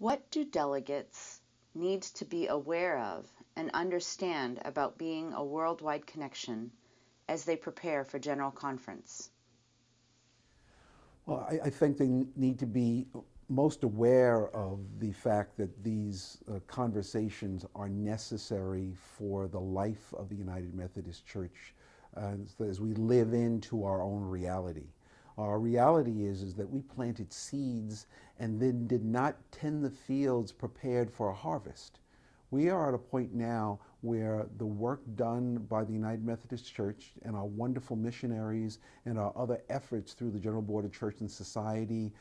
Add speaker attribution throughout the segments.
Speaker 1: What do delegates need to be aware of and understand about being a worldwide connection as they prepare for General Conference?
Speaker 2: Well, I think they need to be most aware of the fact that these conversations are necessary for the life of the United Methodist Church as we live into our own reality. Our reality is that we planted seeds and then did not tend the fields prepared for a harvest. We are at a point now where the work done by the United Methodist Church and our wonderful missionaries and our other efforts through the General Board of Church and Society,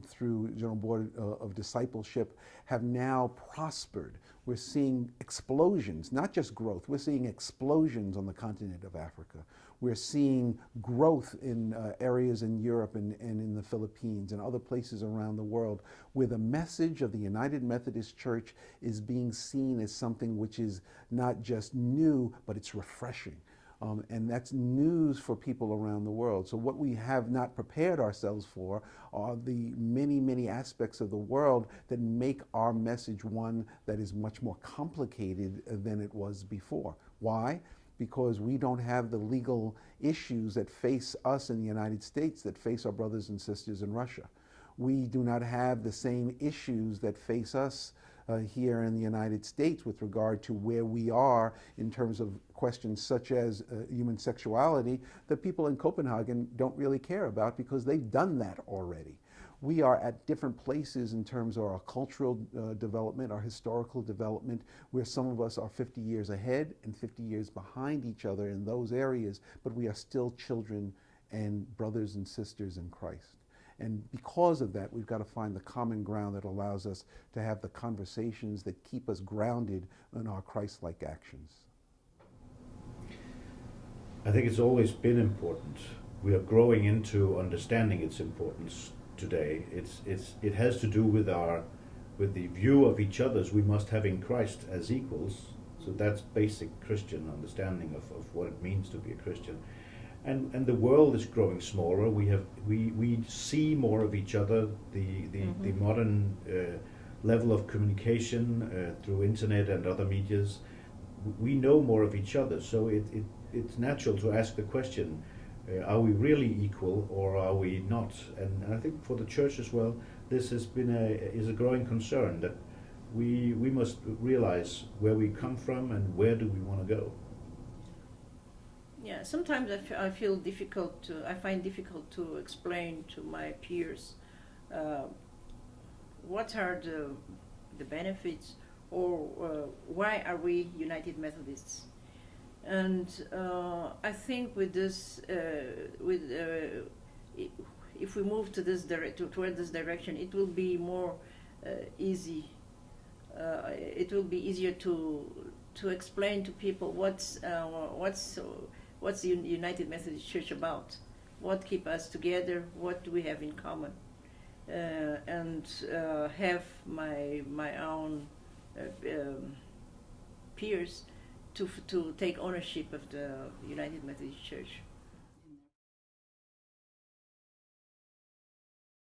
Speaker 2: through General Board of Discipleship, have now prospered. We're seeing explosions, not just growth, we're seeing explosions on the continent of Africa. We're seeing growth in areas in Europe and in the Philippines and other places around the world where the message of the United Methodist Church is being seen as something which is not just new, but it's refreshing. And that's news for people around the world. So what we have not prepared ourselves for are the many, many aspects of the world that make our message one that is much more complicated than it was before. Why? Because we don't have the legal issues that face us in the United States that face our brothers and sisters in Russia. We do not have the same issues that face us here in the United States with regard to where we are in terms of questions such as human sexuality that people in Copenhagen don't really care about because they've done that already. We are at different places in terms of our cultural development, our historical development, where some of us are 50 years ahead and 50 years behind each other in those areas, but we are still children and brothers and sisters in Christ. And because of that, we've got to find the common ground that allows us to have the conversations that keep us grounded in our Christ-like actions.
Speaker 3: I think it's always been important. We are growing into understanding its importance today. It has to do with the view of each other as we must have in Christ as equals. So that's basic Christian understanding of what it means to be a Christian. And the world is growing smaller. We see more of each other. The modern level of communication through internet and other medias, we know more of each other. So it's natural to ask the question: are we really equal, or are we not? And I think for the church as well, this has been is a growing concern that we must realize where we come from and where do we want to go.
Speaker 4: Yeah, sometimes I find difficult to explain to my peers what are the benefits, or why are we United Methodists. And I think with this, if we move to toward this direction, it will be more easy. It will be easier to explain to people what's the United Methodist Church about, what keeps us together, what do we have in common, and have my own peers to take ownership of the United Methodist Church.